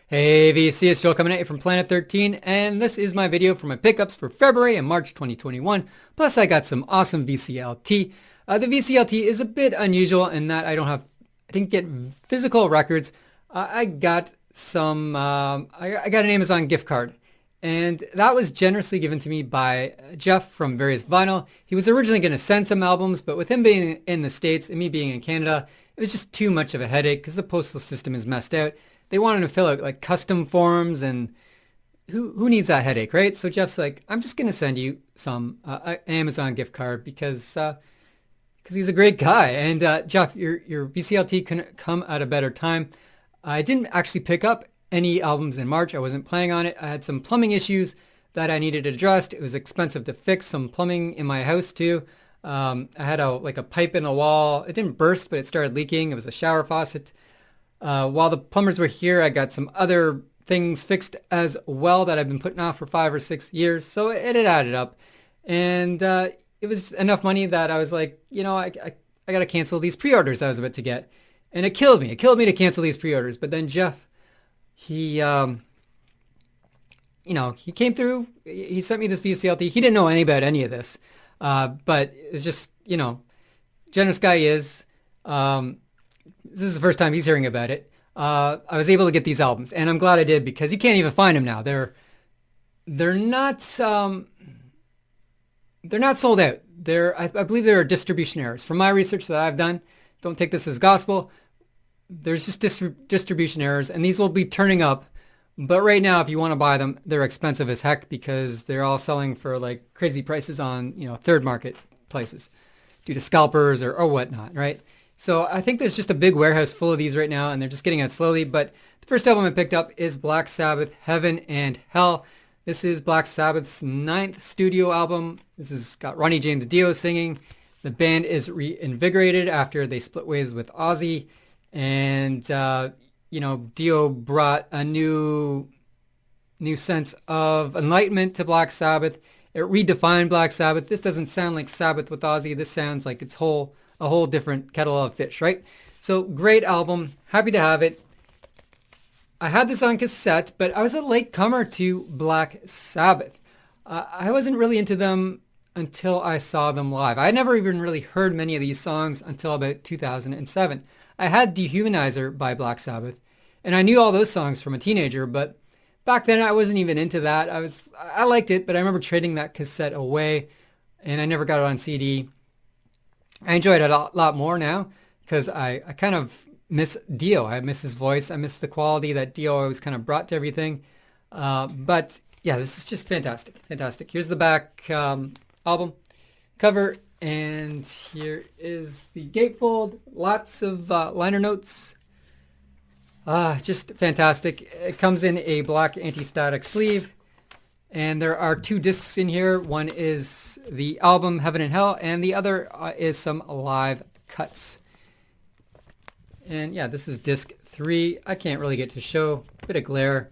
Hey VC, it's Joel coming at you from Planet 13, and this is my video for my pickups for February and March 2021. Plus, I got some awesome VCLT. The VCLT is a bit unusual in that I didn't get physical records. I got I got an Amazon gift card, and that was generously given to me by Jeff from Various Vinyl. He was originally going to send some albums, but with him being in the States and me being in Canada, it was just too much of a headache because the postal system is messed out. They wanted to fill out like custom forms, and who needs that headache, right? So Jeff's like, I'm just gonna send you some Amazon gift card because he's a great guy. And Jeff, your VCLT couldn't come at a better time. I didn't actually pick up any albums in March. I wasn't planning on it. I had some plumbing issues that I needed addressed. It was expensive to fix some plumbing in my house too. I had a pipe in a wall. It didn't burst, but it started leaking. It was a shower faucet. While the plumbers were here, I got some other things fixed as well that I've been putting off for 5 or 6 years. So it had added up. And it was enough money that I was like, I got to cancel these pre-orders I was about to get. And it killed me. It killed me to cancel these pre-orders. But then Jeff, he came through. He sent me this VCLT. He didn't know any about any of this. But it's just, generous guy he is. This is the first time he's hearing about it. I was able to get these albums, and I'm glad I did because you can't even find them now. They're not sold out. I believe there are distribution errors. From my research that I've done, don't take this as gospel. There's just distribution errors, and these will be turning up. But right now, if you want to buy them, they're expensive as heck because they're all selling for like crazy prices on third market places due to scalpers or whatnot, right? So I think there's just a big warehouse full of these right now, and they're just getting out slowly. But the first album I picked up is Black Sabbath, Heaven and Hell. This is Black Sabbath's 9th studio album. This has got Ronnie James Dio singing. The band is reinvigorated after they split ways with Ozzy. And, Dio brought a new sense of enlightenment to Black Sabbath. It redefined Black Sabbath. This doesn't sound like Sabbath with Ozzy. This sounds like a whole different kettle of fish, right? So great album. Happy to have it. I had this on cassette, but I was a late comer to Black Sabbath. I wasn't really into them until I saw them live. I had never even really heard many of these songs until about 2007. I had Dehumanizer by Black Sabbath, and I knew all those songs from a teenager, but back then I wasn't even into that. I liked it, but I remember trading that cassette away, and I never got it on CD. I enjoy it a lot more now because I kind of miss Dio. I miss his voice. I miss the quality that Dio always kind of brought to everything. But yeah, this is just fantastic. Fantastic. Here's the back album cover, and here is the gatefold. Lots of liner notes. Just fantastic. It comes in a black anti-static sleeve. And there are 2 discs in here. One is the album Heaven and Hell, and the other is some live cuts. And yeah, this is disc 3. I can't really get to show. A bit of glare.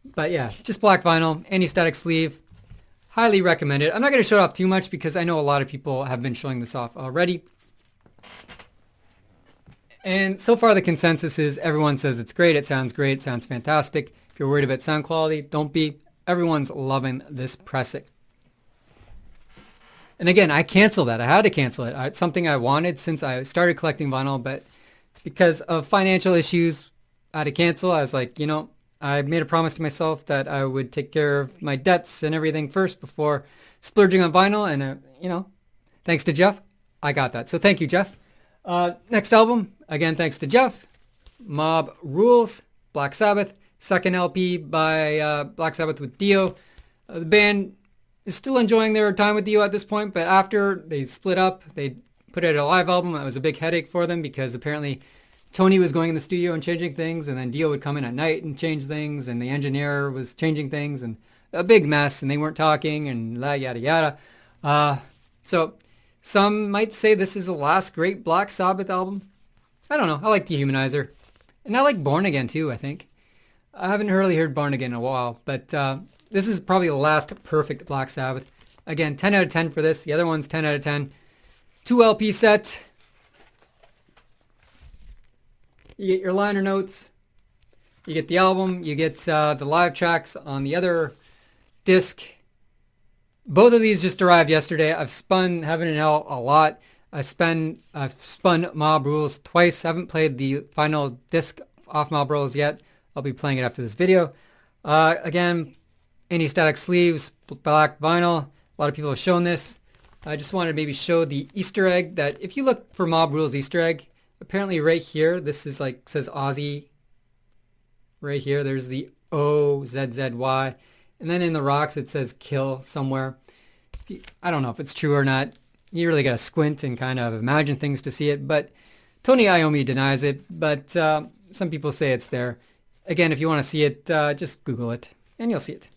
But yeah, just black vinyl, anti-static sleeve. Highly recommend it. I'm not going to show it off too much because I know a lot of people have been showing this off already. And so far the consensus is everyone says it's great, it sounds fantastic. If you're worried about sound quality, don't be. Everyone's loving this pressing. And again, I canceled that. I had to cancel it. It's something I wanted since I started collecting vinyl, but because of financial issues, I had to cancel. I was like, I made a promise to myself that I would take care of my debts and everything first before splurging on vinyl. And, thanks to Jeff, I got that. So thank you, Jeff. Next album, again, thanks to Jeff. Mob Rules, Black Sabbath. Second LP by Black Sabbath with Dio. The band is still enjoying their time with Dio at this point, but after they split up, they put out a live album. That was a big headache for them because apparently Tony was going in the studio and changing things, and then Dio would come in at night and change things, and the engineer was changing things, and a big mess, and they weren't talking, and yada yada. So some might say this is the last great Black Sabbath album. I don't know. I like Dehumanizer. And I like Born Again too, I think. I haven't really heard Born Again in a while, but this is probably the last perfect Black Sabbath. Again, 10 out of 10 for this. The other one's 10 out of 10. 2 LP set. You get your liner notes. You get the album, you get the live tracks on the other disc. Both of these just arrived yesterday. I've spun Heaven and Hell a lot. I've spun Mob Rules twice. I haven't played the final disc off Mob Rules yet. I'll be playing it after this video. Again, anti-static sleeves, black vinyl. A lot of people have shown this. I just wanted to maybe show the Easter egg that if you look for Mob Rules Easter egg, apparently right here, this is like, says Aussie. Right here, there's the OZZY. And then in the rocks, it says kill somewhere. I don't know if it's true or not. You really got to squint and kind of imagine things to see it. But Tony Iommi denies it. But some people say it's there. Again, if you want to see it, just Google it and you'll see it.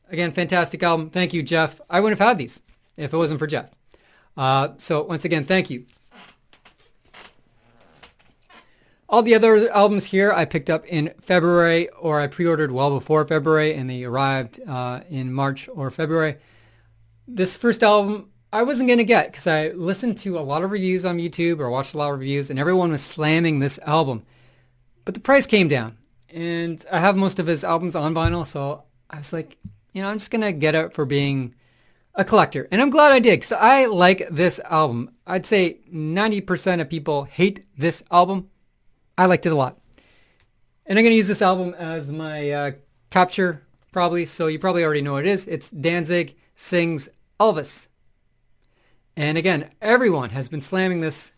Again, fantastic album. Thank you, Jeff. I wouldn't have had these if it wasn't for Jeff. So once again, thank you. All the other albums here I picked up in February, or I pre-ordered well before February, and they arrived in March or February. This first album I wasn't going to get because I listened to a lot of reviews on YouTube or watched a lot of reviews, and everyone was slamming this album. But the price came down, and I have most of his albums on vinyl, so I was like, I'm just going to get it for being a collector. And I'm glad I did because I like this album. I'd say 90% of people hate this album. I liked it a lot. And I'm going to use this album as my capture, probably. So you probably already know what it is. It's Danzig Sings Elvis. And again, everyone has been slamming this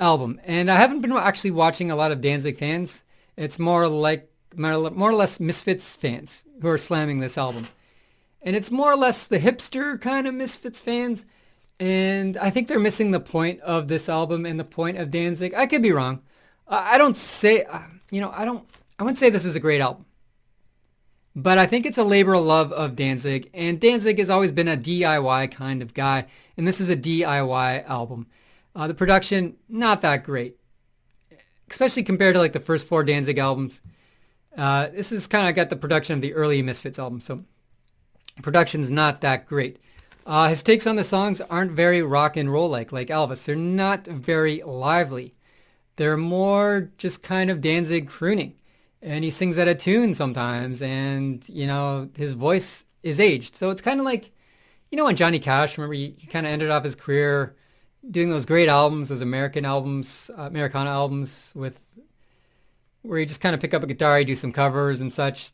album. And I haven't been actually watching a lot of Danzig fans. It's more or less Misfits fans who are slamming this album. And it's more or less the hipster kind of Misfits fans. And I think they're missing the point of this album and the point of Danzig. I could be wrong. I wouldn't say this is a great album, but I think it's a labor of love of Danzig, and Danzig has always been a DIY kind of guy, and this is a DIY album. The production, not that great, especially compared to like the first 4 Danzig albums. This is kind of got the production of the early Misfits album, so production's not that great. His takes on the songs aren't very rock and roll like Elvis. They're not very lively. They're more just kind of Danzig crooning. And he sings out of tune sometimes. And, his voice is aged. So it's kind of like, when Johnny Cash, remember, he kind of ended off his career doing those great albums, those Americana albums where you just kind of pick up a guitar, you do some covers and such.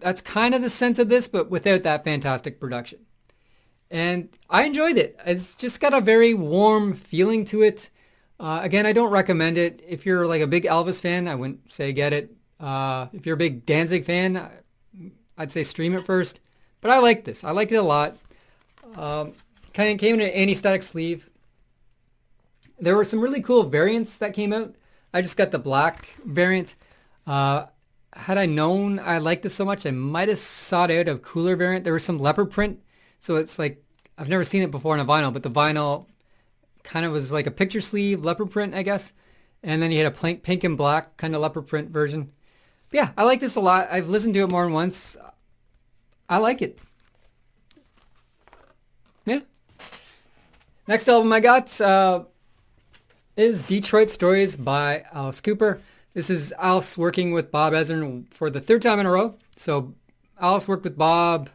That's kind of the sense of this, but without that fantastic production. And I enjoyed it. It's just got a very warm feeling to it. Again, I don't recommend it. If you're like a big Elvis fan, I wouldn't say get it. If you're a big Danzig fan, I'd say stream it first. But I like this. I liked it a lot. Kind of came in an anti-static sleeve. There were some really cool variants that came out. I just got the black variant. Had I known I liked this so much, I might have sought out a cooler variant. There was some leopard print. So it's like, I've never seen it before in a vinyl, but the vinyl kind of was like a picture sleeve leopard print, I guess. And then you had a pink and black kind of leopard print version. But yeah, I like this a lot. I've listened to it more than once. I like it. Yeah. Next album I got is Detroit Stories by Alice Cooper. This is Alice working with Bob Ezrin for the 3rd time in a row. So Alice worked with Bob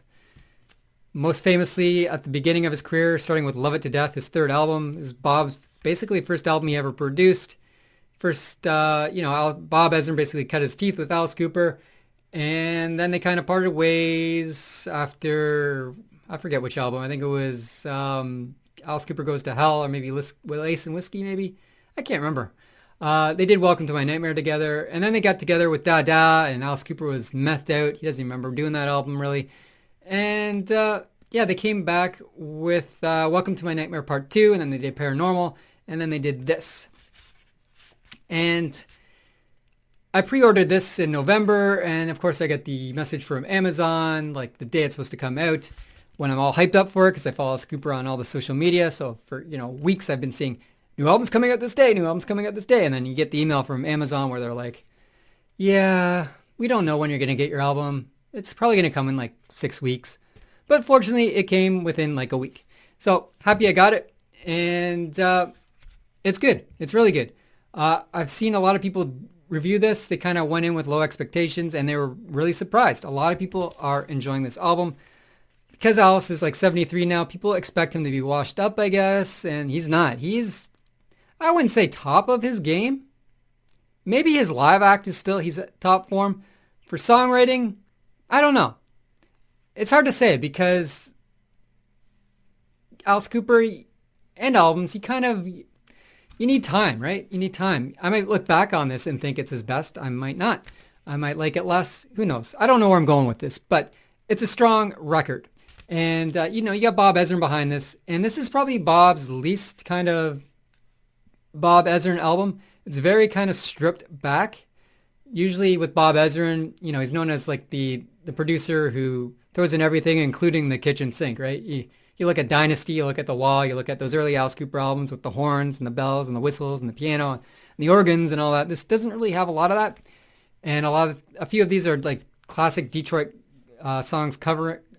most famously at the beginning of his career, starting with Love It to Death, his 3rd album. Is Bob's basically first album he ever produced. First, Bob Ezrin basically cut his teeth with Alice Cooper, and then they kind of parted ways after, I forget which album. I think it was Alice Cooper Goes to Hell, or maybe with Ace and Whiskey, maybe. I can't remember. They did Welcome to My Nightmare together, and then they got together with Da Da, and Alice Cooper was methed out. He doesn't even remember doing that album, really. And they came back with Welcome to My Nightmare Part 2, and then they did Paranormal, and then they did this. And I pre-ordered this in November, and of course I got the message from Amazon, like the day it's supposed to come out, when I'm all hyped up for it, because I follow Cooper on all the social media. So for, weeks I've been seeing new albums coming out this day, new albums coming out this day, and then you get the email from Amazon where they're like, yeah, we don't know when you're going to get your album. It's probably going to come in like 6 weeks. But fortunately, it came within like a week. So happy I got it. And it's good. It's really good. I've seen a lot of people review this, they kind of went in with low expectations and they were really surprised. A lot of people are enjoying this album. Because Alice is like 73 now, people expect him to be washed up, I guess, and he's not. He's, I wouldn't say top of his game. Maybe his live act is still, he's at top form. For songwriting, I don't know. It's hard to say because Alice Cooper and albums, you need time, right? You need time. I might look back on this and think it's his best. I might not. I might like it less. Who knows? I don't know where I'm going with this, but it's a strong record. And, you got Bob Ezrin behind this. And this is probably Bob's least kind of Bob Ezrin album. It's very kind of stripped back. Usually with Bob Ezrin, he's known as like the producer who throws in everything, including the kitchen sink, right? You look at Dynasty, you look at The Wall, you look at those early Alice Cooper albums with the horns and the bells and the whistles and the piano and the organs and all that. This doesn't really have a lot of that. And a few of these are like classic Detroit songs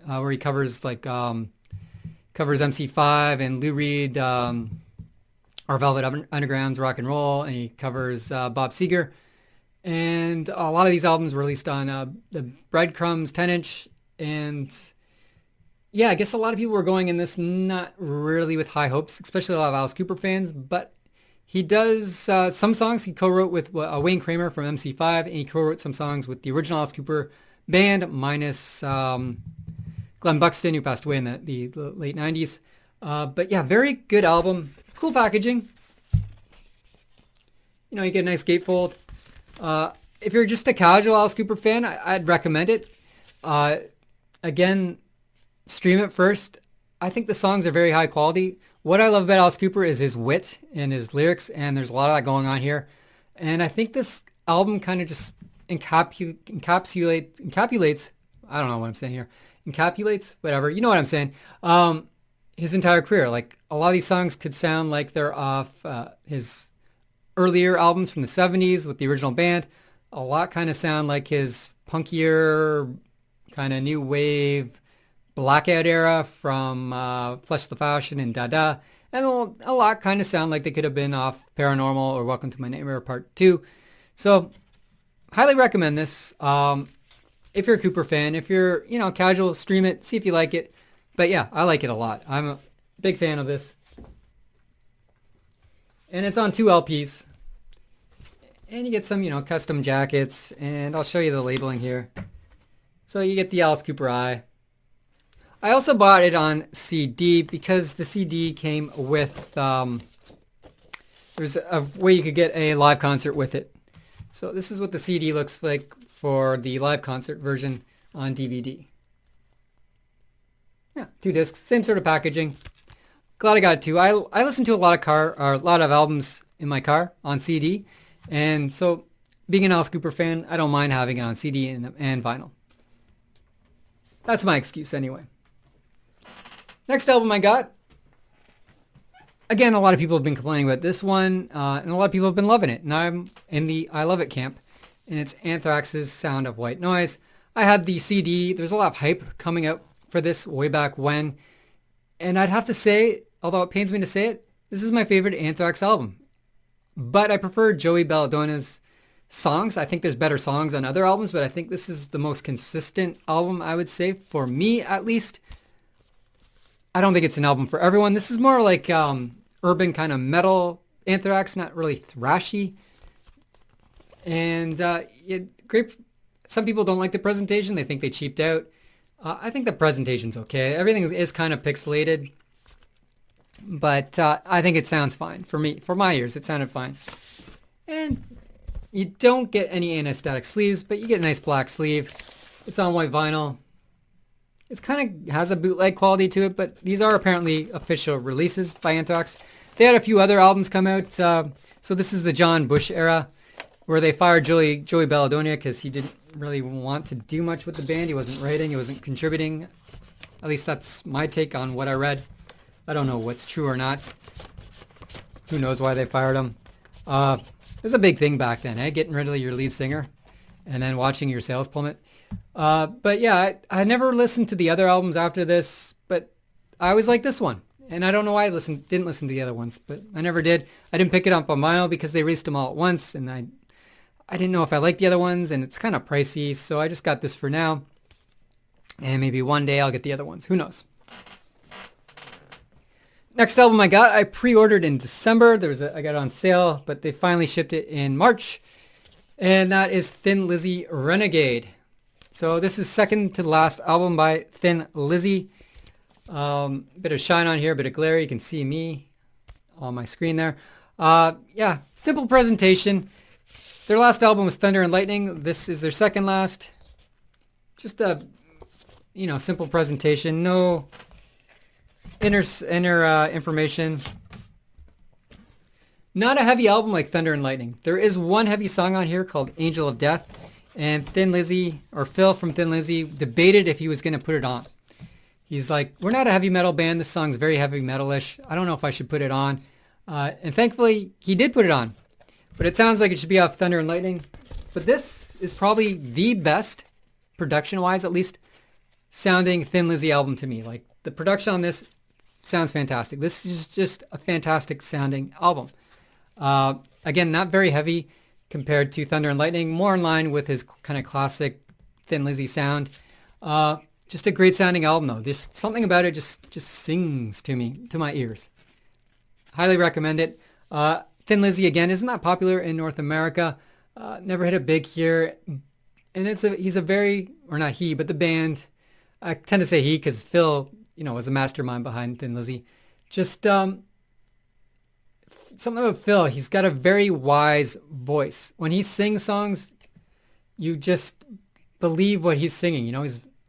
where he covers covers MC5 and Lou Reed, our Velvet Underground's Rock and Roll, and he covers Bob Seger. And a lot of these albums were released on the Breadcrumbs 10-inch. And yeah, I guess a lot of people were going in this not really with high hopes, especially a lot of Alice Cooper fans. But he does some songs he co-wrote with Wayne Kramer from MC5, and he co-wrote some songs with the original Alice Cooper band, minus Glenn Buxton, who passed away in the late 90s. But yeah, very good album. Cool packaging. You get a nice gatefold. If you're just a casual Alice Cooper fan, I'd recommend it. Again, stream it first. I think the songs are very high quality. What I love about Alice Cooper is his wit and his lyrics, and there's a lot of that going on here. And I think this album kind of just encapsulates, I don't know what I'm saying here, encapsulates, whatever, you know what I'm saying, his entire career. Like, a lot of these songs could sound like they're off his earlier albums from the 70s with the original band. A lot kind of sound like his punkier, kind of new wave, Blackout era from Flesh the Fashion and Dada. And a lot kind of sound like they could have been off Paranormal or Welcome to My Nightmare Part 2. So, highly recommend this. If you're a Cooper fan, if you're, casual, stream it, see if you like it. But yeah, I like it a lot. I'm a big fan of this. And it's on 2 LPs. And you get some, custom jackets. And I'll show you the labeling here. So you get the Alice Cooper eye. I also bought it on CD because the CD came with, there's a way you could get a live concert with it. So this is what the CD looks like for the live concert version on DVD. Yeah, 2 discs, same sort of packaging. Glad I got 2. I listen to a lot of albums in my car on CD, and so being an Alice Cooper fan, I don't mind having it on CD and vinyl. That's my excuse anyway. Next album I got. Again, a lot of people have been complaining about this one, and a lot of people have been loving it. And I'm in the I love it camp, and it's Anthrax's Sound of White Noise. I had the CD. There's a lot of hype coming out for this way back when. And I'd have to say, although it pains me to say it, this is my favorite Anthrax album. But I prefer Joey Belladonna's songs. I think there's better songs on other albums, but I think this is the most consistent album, I would say, for me at least. I don't think it's an album for everyone. This is more like urban kind of metal Anthrax, not really thrashy. And great. Some people don't like the presentation. They think they cheaped out. I think the presentation's okay. Everything is kind of pixelated. But I think it sounds fine. For me, for my ears, it sounded fine. And you don't get any anti-static sleeves, but you get a nice black sleeve. It's on white vinyl. It kind of has a bootleg quality to it, but these are apparently official releases by Anthrax. They had a few other albums come out. So this is the John Bush era, where they fired Joey Belladonna because he didn't really want to do much with the band. He wasn't writing. He wasn't contributing. At least that's my take on what I read. I don't know what's true or not. Who knows why they fired him. It was a big thing back then, getting rid of your lead singer and then watching your sales plummet. But yeah, I never listened to the other albums after this, but I always liked this one. And I don't know why I didn't listen to the other ones, but I never did. I didn't pick it up on vinyl because they released them all at once, and I didn't know if I liked the other ones, and it's kind of pricey, so I just got this for now. And maybe one day I'll get the other ones. Who knows? Next album I pre-ordered in December. I got it on sale, but they finally shipped it in March. And that is Thin Lizzy Renegade. So this is second to the last album by Thin Lizzy. Bit of shine on here, bit of glare. You can see me on my screen there. Yeah, simple presentation. Their last album was Thunder and Lightning. This is their second last. Just a, simple presentation. No inner information. Not a heavy album like Thunder and Lightning. There is one heavy song on here called Angel of Death, and Thin Lizzy, or Phil from Thin Lizzy, debated if he was going to put it on. He's like, we're not a heavy metal band. This song's very heavy metal-ish. I don't know if I should put it on. And thankfully, he did put it on. But it sounds like it should be off Thunder and Lightning. But this is probably the best, production-wise at least, sounding Thin Lizzy album to me. Like, the production on this sounds fantastic. This is just a fantastic sounding album. Again, not very heavy compared to Thunder and Lightning, more in line with his kind of classic Thin Lizzy sound. Just a great sounding album though. Just something about it just sings to me, to my ears. Highly recommend it. Thin Lizzy, again, isn't that popular in North America. Never hit it big here. And he's a very, or not he, but the band, I tend to say he because Phil, was a mastermind behind Thin Lizzy. Just something about Phil, he's got a very wise voice. When he sings songs, you just believe what he's singing.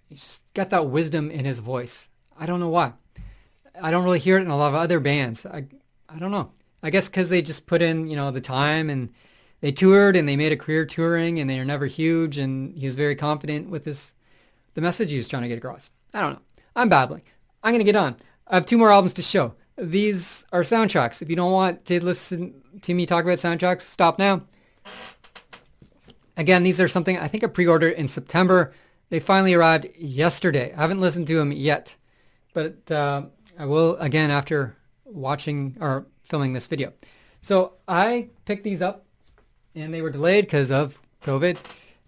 He's got that wisdom in his voice. I don't know why. I don't really hear it in a lot of other bands. I don't know. I guess because they just put in, the time, and they toured and they made a career touring, and they are never huge, and he was very confident with the message he was trying to get across. I don't know. I'm babbling. I'm going to get on. I have 2 more albums to show. These are soundtracks. If you don't want to listen to me talk about soundtracks, stop now. Again, these are something I think I pre-ordered in September. They finally arrived yesterday. I haven't listened to them yet, but I will again after watching or filming this video. So I picked these up, and they were delayed because of COVID.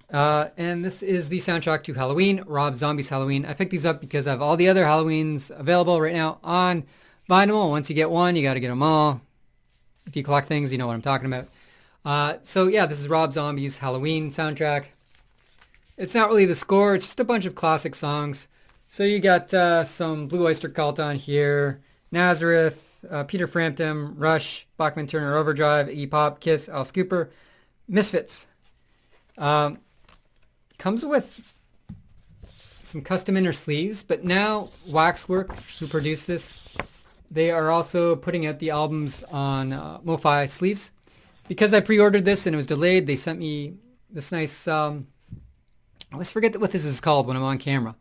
And this is the soundtrack to Halloween, Rob Zombie's Halloween. I picked these up because I have all the other Halloweens available right now on vinyl. Once you get one, you got to get them all. If you collect things, you know what I'm talking about. So yeah, this is Rob Zombie's Halloween soundtrack. It's not really the score. It's just a bunch of classic songs. So you got some Blue Oyster Cult on here, Nazareth, Peter Frampton, Rush, Bachman Turner Overdrive, Iggy Pop, Kiss, Alice Cooper, Misfits. Comes with some custom inner sleeves, but now Waxwork, who produced this, they are also putting out the albums on MoFi sleeves. Because I pre-ordered this and it was delayed, they sent me this nice... I always forget what this is called when I'm on camera.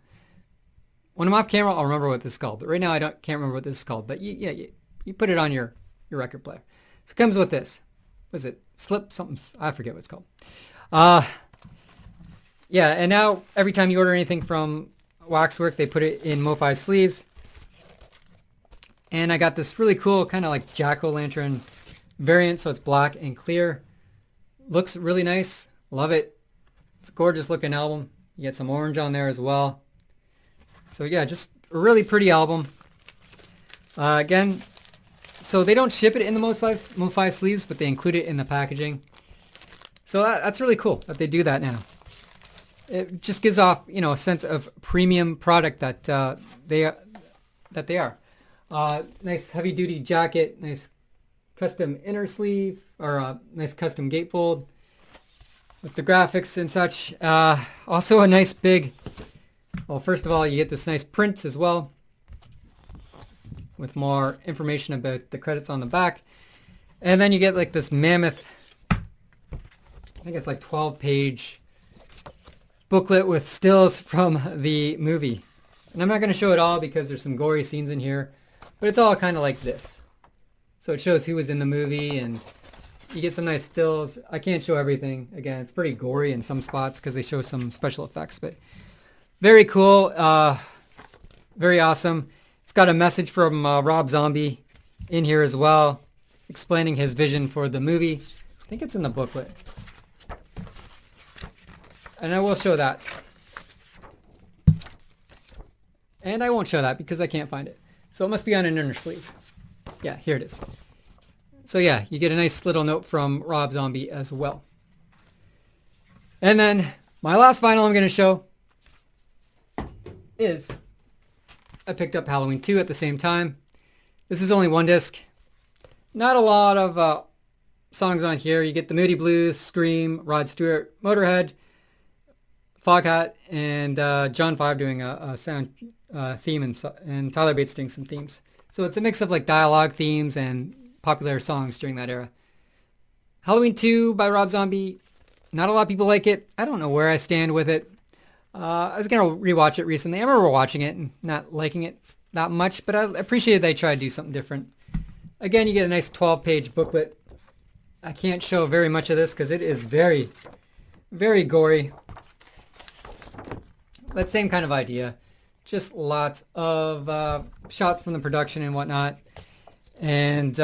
When I'm off camera, I'll remember what this is called. But right now, I can't remember what this is called. But you put it on your record player. So it comes with this. What is it? Slip something? I forget what it's called. Yeah, and now every time you order anything from Waxwork, they put it in MoFi sleeves. And I got this really cool kind of like jack-o'-lantern variant. So it's black and clear. Looks really nice. Love it. It's a gorgeous looking album. You get some orange on there as well. So yeah, just a really pretty album. Again, so they don't ship it in the MoFi sleeves, but they include it in the packaging. So that's really cool that they do that now. It just gives off, a sense of premium product that they are. Nice heavy duty jacket, nice custom inner sleeve, or nice custom gatefold. With the graphics and such. Also a nice big, well, first of all, you get this nice print as well with more information about the credits on the back. And then you get like this mammoth, I think it's like 12-page booklet with stills from the movie. And I'm not going to show it all because there's some gory scenes in here, but it's all kind of like this. So it shows who was in the movie, and you get some nice stills. I can't show everything. Again, it's pretty gory in some spots because they show some special effects, but very cool. Very awesome. It's got a message from Rob Zombie in here as well, explaining his vision for the movie. I think it's in the booklet. and I will show that. And I won't show that because I can't find it. So it must be on an inner sleeve. Yeah, here it is. So yeah, you get a nice little note from Rob Zombie as well. And then my last vinyl I'm going to show is I picked up Halloween 2 at the same time. This is only one disc. Not a lot of songs on here. You get the Moody Blues, Scream, Rod Stewart, Motorhead, Foghat, and John 5 doing a sound theme, and Tyler Bates doing some themes. So it's a mix of like dialogue themes and popular songs during that era. Halloween 2 by Rob Zombie. Not a lot of people like it. I don't know where I stand with it. I was going to rewatch it recently. I remember watching it and not liking it that much, but I appreciated they tried to do something different. Again, you get a nice 12-page booklet. I can't show very much of this because it is very, very gory. That same kind of idea. Just lots of shots from the production and whatnot. And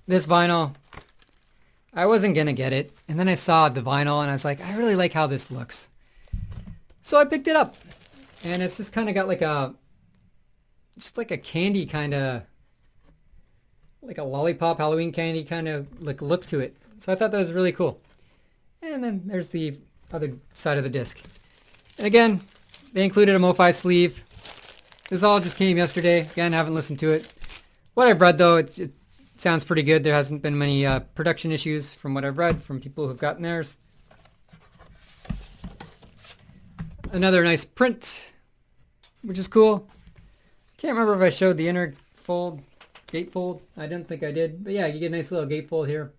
this vinyl, I wasn't going to get it. And then I saw the vinyl and I was like, I really like how this looks. So I picked it up. And it's just kind of got like just like a candy kind of, like a lollipop Halloween candy kind of like look to it. So I thought that was really cool. And then there's the other side of the disc. And again, they included a MoFi sleeve. This all just came yesterday. Again, I haven't listened to it. What I've read though, it sounds pretty good. There hasn't been many production issues from what I've read from people who've gotten theirs. Another nice print, which is cool. Can't remember if I showed the inner fold, gatefold. I didn't think I did. But yeah, you get a nice little gatefold here.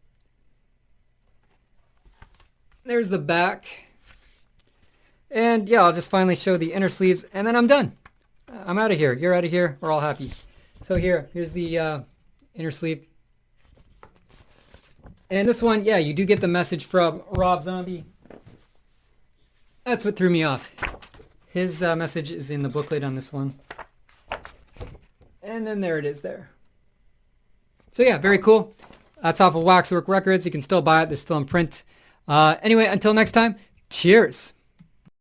There's the back. And yeah, I'll just finally show the inner sleeves and then I'm done. I'm out of here. You're out of here. We're all happy. So here's the inner sleeve. And this one, yeah, you do get the message from Rob Zombie. That's what threw me off. His message is in the booklet on this one. And then there it is there. So yeah, very cool. That's off of Waxwork Records. You can still buy it. They're still in print. Anyway, until next time, cheers.